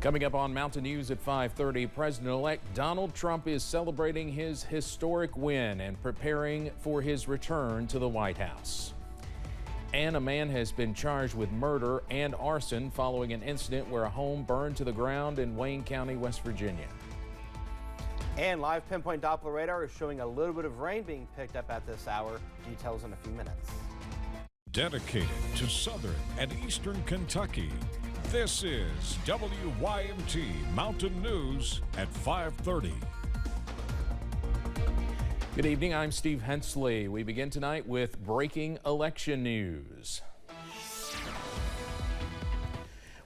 Coming up on Mountain News at 5:30, President-elect Donald Trump is celebrating his historic win and preparing for his return to the White House. And a man has been charged with murder and arson following an incident where a home burned to the ground in Wayne County, West Virginia. And live pinpoint Doppler radar is showing a little bit of rain being picked up at this hour. Details in a few minutes. Dedicated to southern and eastern Kentucky, this is WYMT Mountain News at 5:30. Good evening, I'm Steve Hensley. We begin tonight with breaking election news.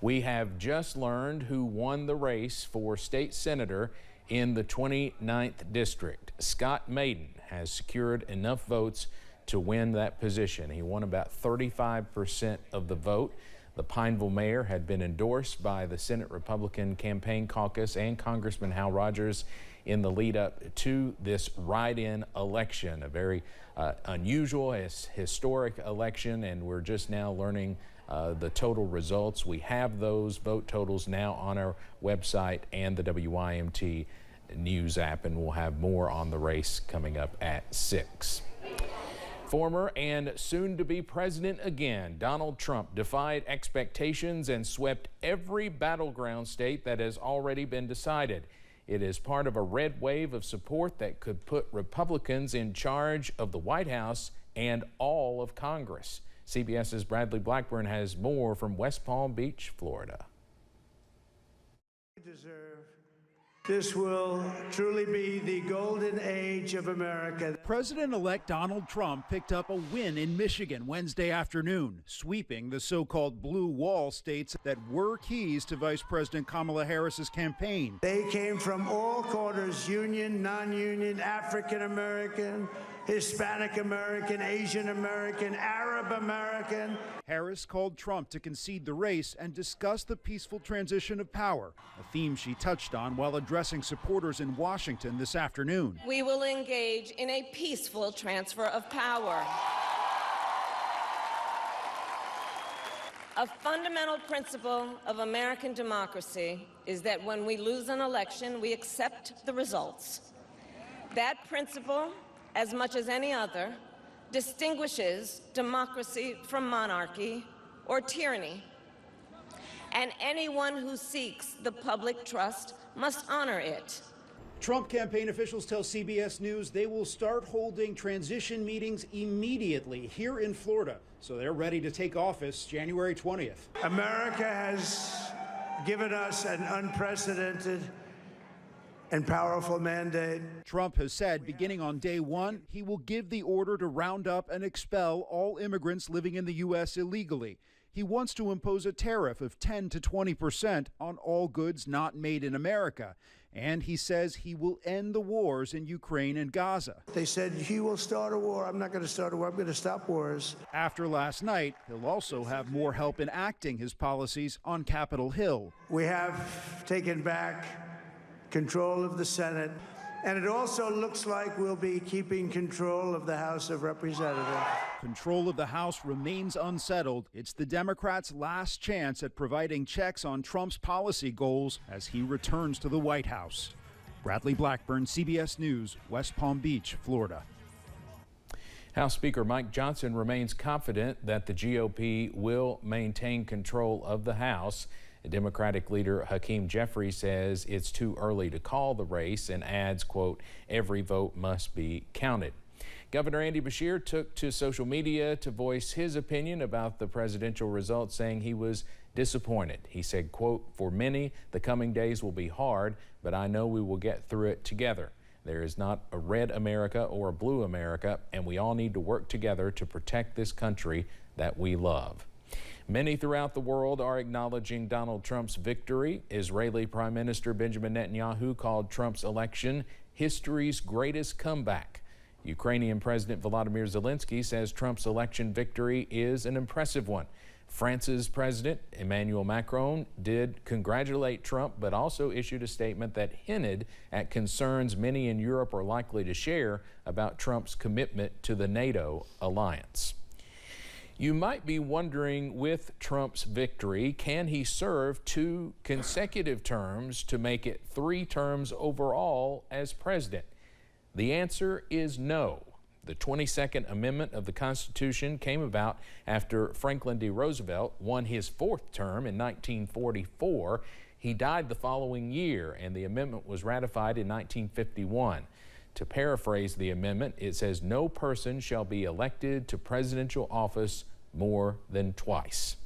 We have just learned who won the race for state senator in the 29th district. Scott Maiden has secured enough votes to win that position. He won about 35% of the vote. The Pineville mayor had been endorsed by the Senate Republican Campaign Caucus and Congressman Hal Rogers in the lead up to this write-in election, a very unusual, historic election, and we're just now learning the total results. We have those vote totals now on our website and the WYMT News app, and we'll have more on the race coming up at 6. Former and soon-to-be president again, Donald Trump defied expectations and swept every battleground state that has already been decided. It is part of a red wave of support that could put Republicans in charge of the White House and all of Congress. CBS's Bradley Blackburn has more from West Palm Beach, Florida. This will truly be the golden age of America. President-elect Donald Trump picked up a win in Michigan Wednesday afternoon, sweeping the so-called blue wall states that were keys to Vice President Kamala Harris's campaign. They came from all corners, union, non-union, African-American, Hispanic American, Asian American, Arab American. Harris called Trump to concede the race and discuss the peaceful transition of power, a theme she touched on while addressing supporters in Washington this afternoon. We will engage in a peaceful transfer of power. A fundamental principle of American democracy is that when we lose an election, we accept the results. That principle, as much as any other, distinguishes democracy from monarchy or tyranny. And anyone who seeks the public trust must honor it. Trump campaign officials tell CBS News they will start holding transition meetings immediately here in Florida, so they're ready to take office January 20th. America has given us an unprecedented and powerful mandate. Trump has said beginning on day one, he will give the order to round up and expel all immigrants living in the U.S. illegally. He wants to impose a tariff of 10 to 20% on all goods not made in America. And he says he will end the wars in Ukraine and Gaza. They said he will start a war. I'm not going to start a war. I'm going to stop wars. After last night, he'll also have more help enacting his policies on Capitol Hill. We have taken back control of the Senate, and it also looks like we'll be keeping control of the House of Representatives. Control of the House remains unsettled. It's the Democrats' last chance at providing checks on Trump's policy goals as he returns to the White House. Bradley Blackburn, CBS News, West Palm Beach, Florida. House Speaker Mike Johnson remains confident that the GOP will maintain control of the House. Democratic leader Hakeem Jeffries says it's too early to call the race and adds, quote, every vote must be counted. Governor Andy Beshear took to social media to voice his opinion about the presidential results, saying he was disappointed. He said, quote, for many, the coming days will be hard, but I know we will get through it together. There is not a red America or a blue America, and we all need to work together to protect this country that we love. Many throughout the world are acknowledging Donald Trump's victory. Israeli Prime Minister Benjamin Netanyahu called Trump's election history's greatest comeback. Ukrainian President Volodymyr Zelensky says Trump's election victory is an impressive one. France's President Emmanuel Macron did congratulate Trump, but also issued a statement that hinted at concerns many in Europe are likely to share about Trump's commitment to the NATO alliance. You might be wondering, with Trump's victory, can he serve 2 consecutive terms to make it 3 terms overall as president? The answer is no. The 22nd Amendment of the Constitution came about after Franklin D. Roosevelt won his 4th term in 1944. He died the following year, and the amendment was ratified in 1951. To paraphrase the amendment, it says no person shall be elected to presidential office more than twice.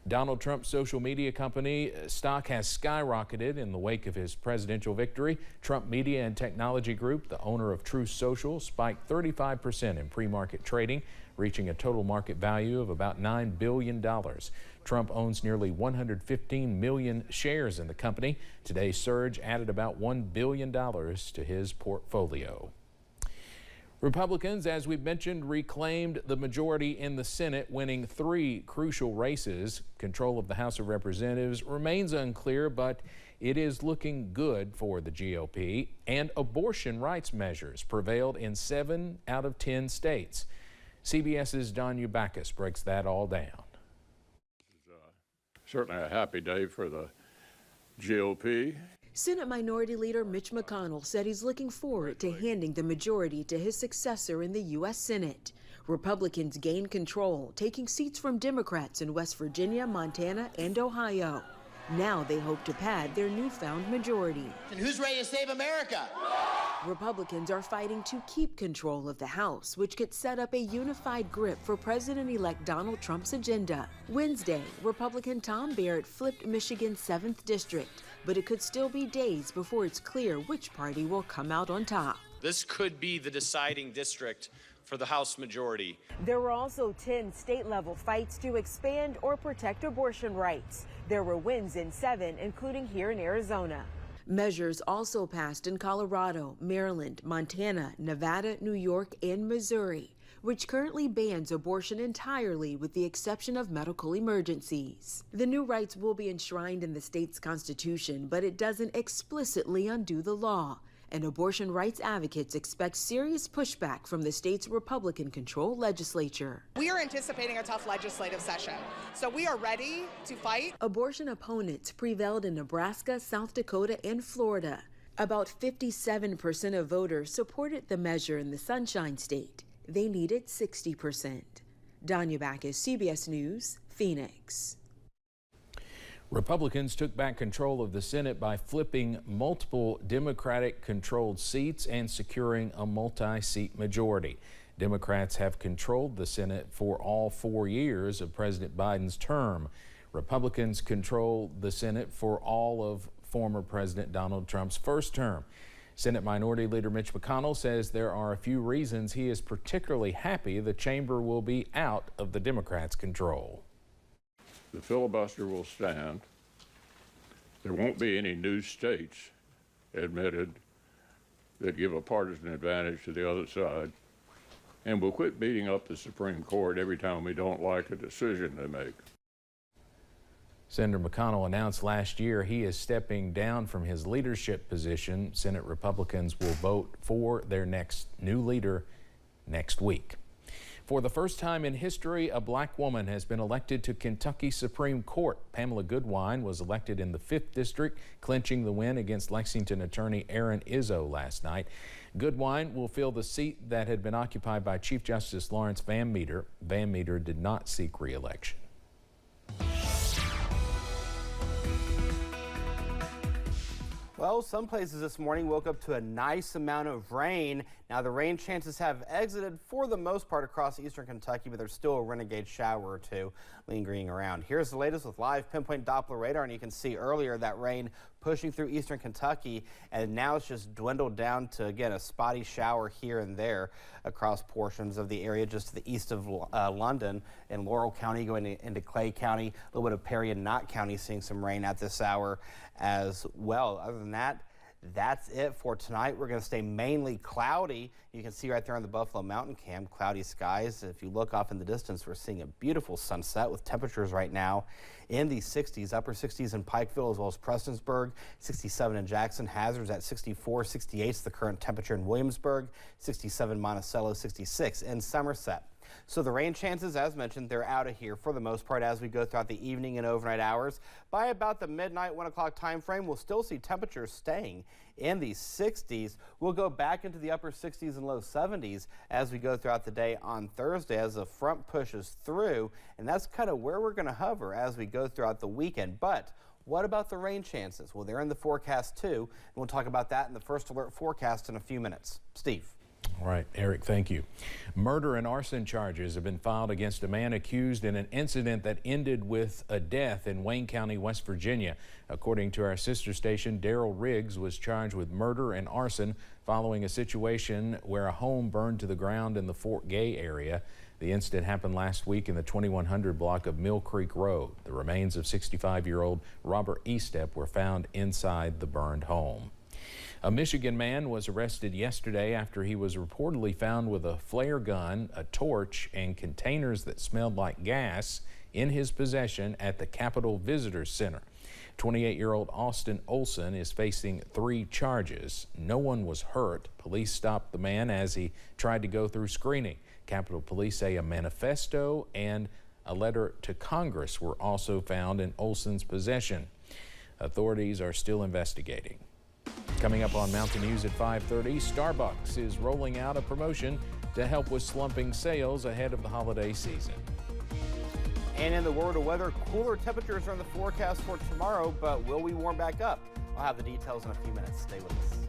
Donald Trump's social media company stock has skyrocketed in the wake of his presidential victory. Trump Media and Technology Group, the owner of Truth Social, spiked 35% in pre-market trading, reaching a total market value of about $9 billion. Trump owns nearly 115 million shares in the company. Today's surge added about $1 billion to his portfolio. Republicans, as we've mentioned, reclaimed the majority in the Senate, winning 3 crucial races. Control of the House of Representatives remains unclear, but it is looking good for the GOP. And abortion rights measures prevailed in 7 out of 10 states. CBS's Don Ubakis breaks that all down. Certainly a happy day for the GOP. Senate Minority Leader Mitch McConnell said he's looking forward to handing the majority to his successor in the U.S. Senate. Republicans gained control, taking seats from Democrats in West Virginia, Montana, and Ohio. Now they hope to pad their newfound majority. And who's ready to save America? Republicans are fighting to keep control of the House, which could set up a unified grip for President-elect Donald Trump's agenda. Wednesday, Republican Tom Barrett flipped Michigan's 7th district, but it could still be days before it's clear which party will come out on top. This could be the deciding district for the House majority. There were also 10 state-level fights to expand or protect abortion rights. There were wins in 7, including here in Arizona. Measures also passed in Colorado, Maryland, Montana, Nevada, New York, and Missouri, which currently bans abortion entirely with the exception of medical emergencies. The new rights will be enshrined in the state's constitution, but it doesn't explicitly undo the law. And abortion rights advocates expect serious pushback from the state's Republican-controlled legislature. We are anticipating a tough legislative session, so we are ready to fight. Abortion opponents prevailed in Nebraska, South Dakota, and Florida. About 57% of voters supported the measure in the Sunshine State. They needed 60%. Don Ubakis, CBS News, Phoenix. Republicans took back control of the Senate by flipping multiple Democratic-controlled seats and securing a multi-seat majority. Democrats have controlled the Senate for all 4 years of President Biden's term. Republicans controlled the Senate for all of former President Donald Trump's first term. Senate Minority Leader Mitch McConnell says there are a few reasons he is particularly happy the chamber will be out of the Democrats' control. The filibuster will stand. There won't be any new states admitted that give a partisan advantage to the other side. And we'll quit beating up the Supreme Court every time we don't like a decision they make. Senator McConnell announced last year he is stepping down from his leadership position. Senate Republicans will vote for their next new leader next week. For the first time in history, a black woman has been elected to Kentucky Supreme Court. Pamela Goodwine was elected in the 5th District, clinching the win against Lexington attorney Aaron Izzo last night. Goodwine will fill the seat that had been occupied by Chief Justice Lawrence Van Meter. Van Meter did not seek re-election. Well, some places this morning woke up to a nice amount of rain. Now, the rain chances have exited for the most part across eastern Kentucky, but there's still a renegade shower or two lingering around. Here's the latest with live pinpoint Doppler radar, and you can see earlier that rain pushing through eastern Kentucky, and now it's just dwindled down to, again, a spotty shower here and there across portions of the area just to the east of London in Laurel County, going into Clay County, a little bit of Perry and Knott County seeing some rain at this hour as well. Other than that, that's it for tonight. We're going to stay mainly cloudy. You can see right there on the Buffalo Mountain Cam, cloudy skies. If you look off in the distance, we're seeing a beautiful sunset with temperatures right now in the 60s, upper 60s in Pikeville as well as Prestonsburg, 67 in Jackson, Hazard's at 64, 68 is the current temperature in Williamsburg, 67 Monticello, 66 in Somerset. So the rain chances, as mentioned, they're out of here for the most part as we go throughout the evening and overnight hours. By about the midnight, 1 o'clock time frame, we'll still see temperatures staying in the 60s. We'll go back into the upper 60s and low 70s as we go throughout the day on Thursday as the front pushes through. And that's kind of where we're going to hover as we go throughout the weekend. But what about the rain chances? Well, they're in the forecast too. And we'll talk about that in the first alert forecast in a few minutes. Steve. All right, Eric, thank you. Murder and arson charges have been filed against a man accused in an incident that ended with a death in Wayne County, West Virginia. According to our sister station, Daryl Riggs was charged with murder and arson following a situation where a home burned to the ground in the Fort Gay area. The incident happened last week in the 2100 block of Mill Creek Road. The remains of 65-year-old Robert Estep were found inside the burned home. A Michigan man was arrested yesterday after he was reportedly found with a flare gun, a torch, and containers that smelled like gas in his possession at the Capitol Visitor Center. 28-year-old Austin Olson is facing 3 charges. No one was hurt. Police stopped the man as he tried to go through screening. Capitol Police say a manifesto and a letter to Congress were also found in Olson's possession. Authorities are still investigating. Coming up on Mountain News at 5:30, Starbucks is rolling out a promotion to help with slumping sales ahead of the holiday season. And in the world of weather, cooler temperatures are in the forecast for tomorrow, but will we warm back up? I'll have the details in a few minutes. Stay with us.